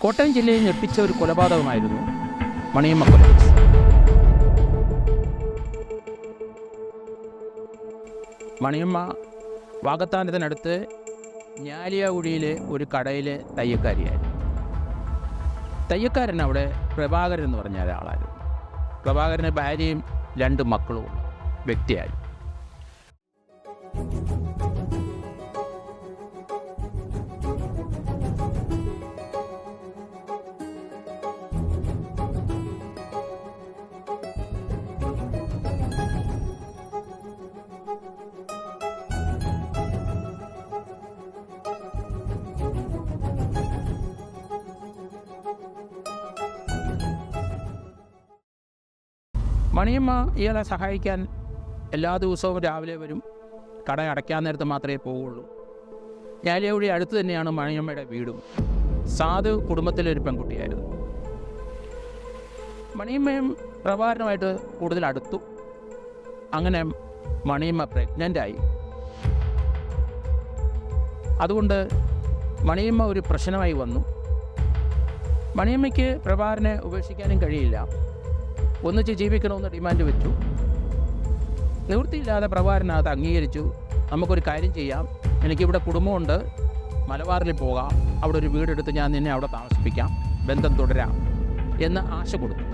കോട്ടയം ജില്ലയിൽ ഞെട്ടിച്ച ഒരു കൊലപാതകമായിരുന്നു മണിയമ്മ കൊല. മണിയമ്മ വാകത്താനത്തിനടുത്ത് ഞാലിയാകുഴിയിലെ ഒരു കടയിലെ തയ്യക്കാരിയായിരുന്നു. തയ്യക്കാരൻ അവിടെ പ്രഭാകരൻ എന്ന് പറഞ്ഞ ഒരാളായിരുന്നു. പ്രഭാകരന് ഭാര്യയും 2 മക്കളുമുള്ള വ്യക്തിയായിരുന്നു. മണിയമ്മ ഇയാളെ സഹായിക്കാൻ എല്ലാ ദിവസവും രാവിലെ വരും. കട അടയ്ക്കാൻ നേരത്ത് മാത്രമേ പോവുള്ളൂ. ഞാലിയാകുഴി അടുത്ത് തന്നെയാണ് മണിയമ്മയുടെ വീടും. സാധു കുടുംബത്തിലൊരു പെൺകുട്ടിയായിരുന്നു. മണിയമ്മയും പ്രഭാകരനുമായിട്ട് കൂടുതൽ അടുത്തു. അങ്ങനെ മണിയമ്മ പ്രഗ്നൻ്റായി. അതുകൊണ്ട് മണിയമ്മ ഒരു പ്രശ്നമായി വന്നു. മണിയമ്മയ്ക്ക് പ്രഭാകരനെ ഉപേക്ഷിക്കാനും കഴിയില്ല. ഒന്നിച്ച് ജീവിക്കണമെന്ന് ഡിമാൻഡ് വെച്ചു. നിവൃത്തിയില്ലാതെ പ്രഭാകരൻ അത് അംഗീകരിച്ചു. നമുക്കൊരു കാര്യം ചെയ്യാം, എനിക്കിവിടെ കുടുംബമുണ്ട്, മലബാറിൽ പോകാം, അവിടെ ഒരു വീടെടുത്ത് ഞാൻ നിന്നെ അവിടെ താമസിപ്പിക്കാം, ബന്ധം തുടരാം എന്ന് ആശ കൊടുത്തു.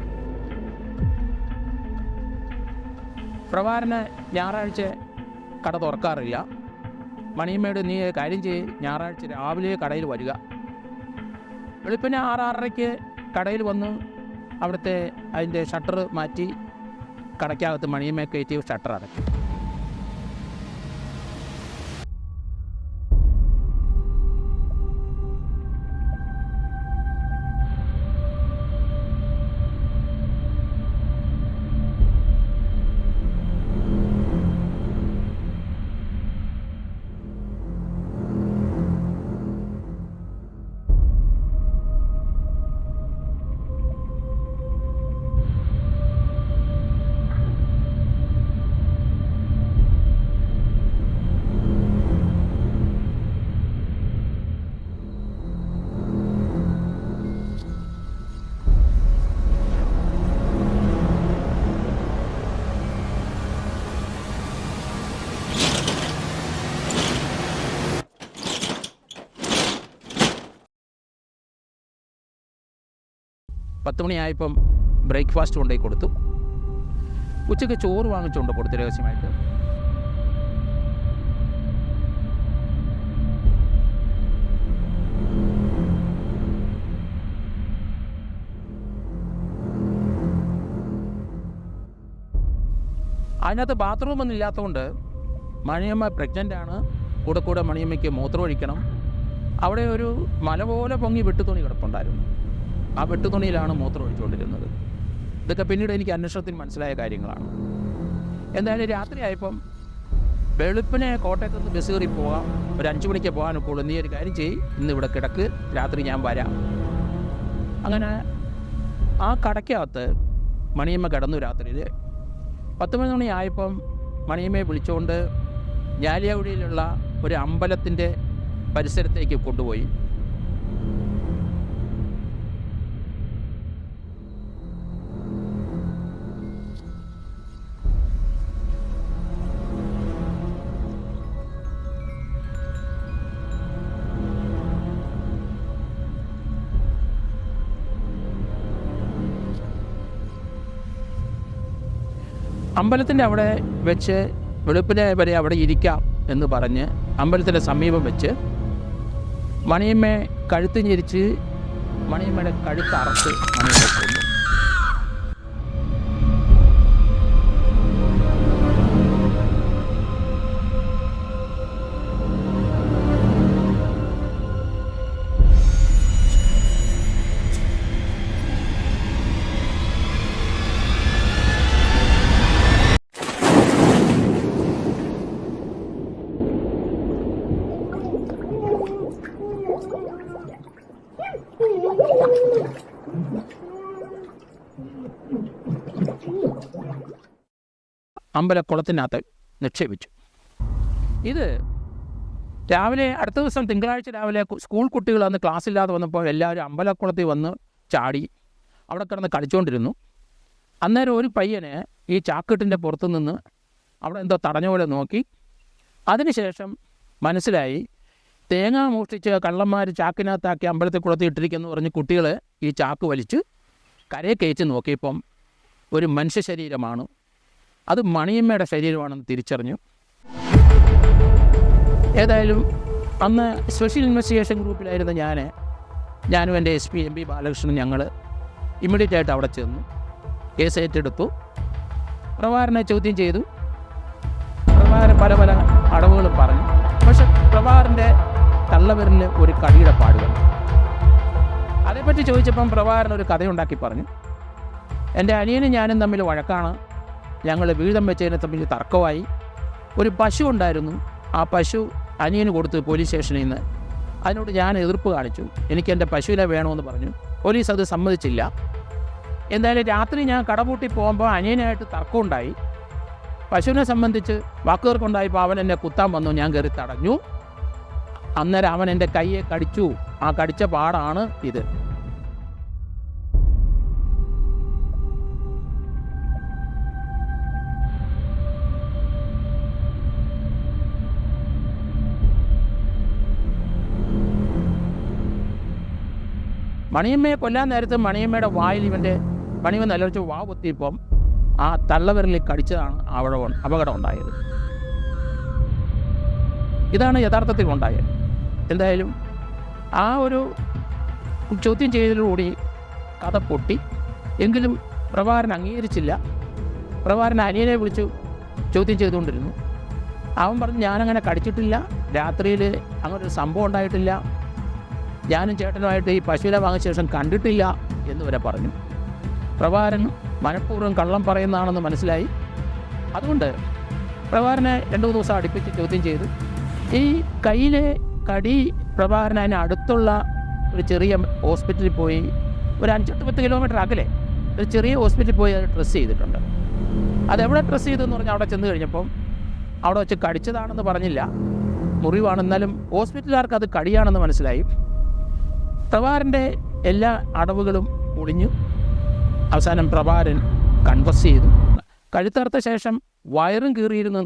പ്രഭാകരന് ഞായറാഴ്ച കട തുറക്കാറില്ല. മണിയമ്മയോട് നീ കാര്യം ചെയ്യ്, ഞായറാഴ്ച രാവിലെ കടയിൽ വരിക. വെളുപ്പിന് 6-6:30 കടയിൽ വന്ന് അവിടുത്തെ അതിൻ്റെ ഷട്ടർ മാറ്റി കടയ്ക്കകത്ത് മണിയമ്മയെ കയറ്റി ഷട്ടർ അടച്ചു. പത്ത് മണിയായപ്പം ബ്രേക്ക്ഫാസ്റ്റ് കൊണ്ടുപോയി കൊടുത്തു. ഉച്ചയ്ക്ക് ചോറ് വാങ്ങിച്ചുകൊണ്ട് കൊടുത്തു രഹസ്യമായിട്ട്. അതിനകത്ത് ബാത്റൂമൊന്നും ഇല്ലാത്തതുകൊണ്ട് മണിയമ്മ പ്രഗ്നൻ്റാണ്. കൂടെ മണിയമ്മയ്ക്ക് മൂത്രമൊഴിക്കണം. അവിടെ ഒരു മല പോലെ പൊങ്ങി വെട്ടുതുണി കിടപ്പുണ്ടായിരുന്നു. ആ വെട്ടുതുണിയിലാണ് മൂത്രം ഒഴിച്ചുകൊണ്ടിരുന്നത്. ഇതൊക്കെ പിന്നീട് എനിക്ക് അന്വേഷണത്തിൽ മനസ്സിലായ കാര്യങ്ങളാണ്. എന്തായാലും രാത്രിയായപ്പം വെളുപ്പിനെ കോട്ടയത്ത് നിന്ന് ബസ് കയറി പോകാം, ഒരു 5 മണിക്ക് പോകാനൊക്കെയുള്ളൂ, നീ ഒരു കാര്യം ചെയ്യ്, ഇന്ന് ഇവിടെ കിടക്ക്, രാത്രി ഞാൻ വരാം. അങ്ങനെ ആ കടയ്ക്കകത്ത് മണിയമ്മ കിടന്നു. രാത്രിയിൽ 10 മണി ആയപ്പം മണിയമ്മയെ വിളിച്ചുകൊണ്ട് ഞാലിയാകുഴിയിലുള്ള ഒരു അമ്പലത്തിൻ്റെ പരിസരത്തേക്ക് കൊണ്ടുപോയി. അമ്പലത്തിൻ്റെ അവിടെ വെച്ച് വെളുപ്പിനെ വരെ അവിടെ ഇരിക്കാം എന്ന് പറഞ്ഞ് അമ്പലത്തിൻ്റെ സമീപം വെച്ച് മണിയമ്മയെ കഴുത്ത് ഞെരിച്ച് മണിയമ്മയുടെ കഴുത്ത് അറുത്ത് മണിയമ്മയെ കൊന്നു. അമ്പലക്കുളത്തിനകത്ത് നിക്ഷേപിച്ചു. ഇത് രാവിലെ അടുത്ത ദിവസം തിങ്കളാഴ്ച രാവിലെ സ്കൂൾ കുട്ടികൾ അന്ന് ക്ലാസ്സില്ലാതെ വന്നപ്പോൾ എല്ലാവരും അമ്പലക്കുളത്തിൽ വന്ന് ചാടി അവിടെ കിടന്ന് കളിച്ചുകൊണ്ടിരുന്നു. അന്നേരം ഒരു പയ്യനെ ഈ ചാക്കിട്ടിൻ്റെ പുറത്തു നിന്ന് അവിടെ എന്തോ തടഞ്ഞ പോലെ നോക്കി. അതിനുശേഷം മനസ്സിലായി തേങ്ങ മോഷ്ടിച്ച് കള്ളന്മാർ ചാക്കിനകത്താക്കി അമ്പലത്തിൽ കുളത്തിൽ ഇട്ടിരിക്കുന്നു പറഞ്ഞ് കുട്ടികൾ ഈ ചാക്ക് വലിച്ച് കരയെ കയറ്റി നോക്കിയപ്പം ഒരു മനുഷ്യ ശരീരമാണ്, അത് മണിയമ്മയുടെ ശരീരമാണെന്ന് തിരിച്ചറിഞ്ഞു. ഏതായാലും അന്ന് സ്പെഷ്യൽ ഇൻവെസ്റ്റിഗേഷൻ ഗ്രൂപ്പിലായിരുന്ന ഞാനും എൻ്റെ SP MP ബാലകൃഷ്ണൻ ഞങ്ങൾ ഇമ്മീഡിയറ്റ് ആയിട്ട് അവിടെ ചെന്നു. കേസ് ഏറ്റെടുത്തു. പ്രഭാകരനെ ചോദ്യം ചെയ്തു. പ്രഭാകരൻ പല പല അടവുകളും പറഞ്ഞു. പക്ഷെ പ്രഭാകരൻ്റെ തള്ളവിരലിന് ഒരു കടിയുടെ പാടുകൾ. അതേപ്പറ്റി ചോദിച്ചപ്പം പ്രഭാകരൻ ഒരു കഥയുണ്ടാക്കി പറഞ്ഞു. എൻ്റെ അനിയനും ഞാനും തമ്മിൽ വഴക്കാണ്, ഞങ്ങൾ വീതം വെച്ചതിനെ തമ്മിൽ തർക്കമായി. ഒരു പശു ഉണ്ടായിരുന്നു, ആ പശു അനിയന് കൊടുത്തു പോലീസ് സ്റ്റേഷനിൽ നിന്ന്. അതിനോട് ഞാൻ എതിർപ്പ് കാണിച്ചു, എനിക്ക് എൻ്റെ പശുവിനെ വേണമെന്ന് പറഞ്ഞു. പോലീസ് അത് സമ്മതിച്ചില്ല. എന്തായാലും രാത്രി ഞാൻ കടപൂട്ടി പോകുമ്പോൾ അനിയനായിട്ട് തർക്കമുണ്ടായി. പശുവിനെ സംബന്ധിച്ച് വാക്കുകൾക്കുണ്ടായപ്പോൾ അവൻ എന്നെ കുത്താൻ വന്നു, ഞാൻ കയറി തടഞ്ഞു. അന്നേരം അവൻ എൻ്റെ കയ്യെ കടിച്ചു. ആ കടിച്ച പാടാണ് ഇത്. മണിയമ്മയെ കൊല്ലാൻ നേരത്ത് മണിയമ്മയുടെ വായിൽ മണിയമ്മ നിലവിച്ച് വാ പൊത്തിയപ്പം ആ തള്ളവിരലിൽ കടിച്ചതാണ് അപകടം ഉണ്ടായത്. ഇതാണ് യഥാർത്ഥത്തിൽ ഉണ്ടായത്. എന്തായാലും ആ ഒരു ചോദ്യം ചെയ്തതിലൂടെ കഥ പൊട്ടി. എങ്കിലും പ്രഭാകരൻ അംഗീകരിച്ചില്ല. പ്രഭാകരൻ അനിയനെ വിളിച്ചു ചോദ്യം ചെയ്തുകൊണ്ടിരുന്നു. അവൻ പറഞ്ഞു, ഞാനങ്ങനെ കടിച്ചിട്ടില്ല, രാത്രിയിൽ അങ്ങനെ ഒരു സംഭവം ഉണ്ടായിട്ടില്ല, ഞാനും ചേട്ടനുമായിട്ട് ഈ പശുവിനെ വാങ്ങിയ ശേഷം കണ്ടിട്ടില്ല എന്ന് വരെ പറഞ്ഞു. പ്രഭാകരൻ മനഃപൂർവ്വം കള്ളം പറയുന്നതാണെന്ന് മനസ്സിലായി. അതുകൊണ്ട് പ്രഭാകരനെ 2-3 ദിവസം അടുപ്പിച്ച് ചോദ്യം ചെയ്തു. ഈ കയ്യിലെ കടി പ്രഭാകരൻ അതിന് അടുത്തുള്ള ഒരു ചെറിയ ഹോസ്പിറ്റലിൽ പോയി, ഒരു 5-10 കിലോമീറ്റർ അകലെ ഒരു ചെറിയ ഹോസ്പിറ്റലിൽ പോയി അത് ഡ്രസ്സ് ചെയ്തിട്ടുണ്ട്. അതെവിടെ ഡ്രസ്സ് ചെയ്തെന്ന് പറഞ്ഞാൽ അവിടെ ചെന്ന് കഴിഞ്ഞപ്പം അവിടെ വെച്ച് കടിച്ചതാണെന്ന് പറഞ്ഞില്ല, മുറിവാണ്. എന്നാലും ഹോസ്പിറ്റലുകാർക്ക് അത് കടിയാണെന്ന് മനസ്സിലായി. പ്രഭാകരൻ്റെ എല്ലാ അടവുകളും ഒളിഞ്ഞു. അവസാനം പ്രഭാകരൻ കൺഫസ് ചെയ്തു. കഴുത്തറുത്ത ശേഷം വയറും കീറിയിരുന്നു.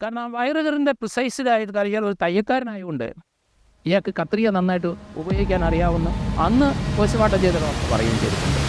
കാരണം ആ വയറ് കീറിൻ്റെ പ്രിസൈസ്ഡായിട്ട് അറിയാൻ ഒരു തയ്യക്കാരനായതുകൊണ്ട് ഇയാൾക്ക് കത്രിക നന്നായിട്ട് ഉപയോഗിക്കാൻ അറിയാവുന്ന അന്ന് പോസ്റ്റ്മോർട്ടം ചെയ്ത ഡോക്ടർ പറയുകയും ചെയ്തിട്ടുണ്ട്.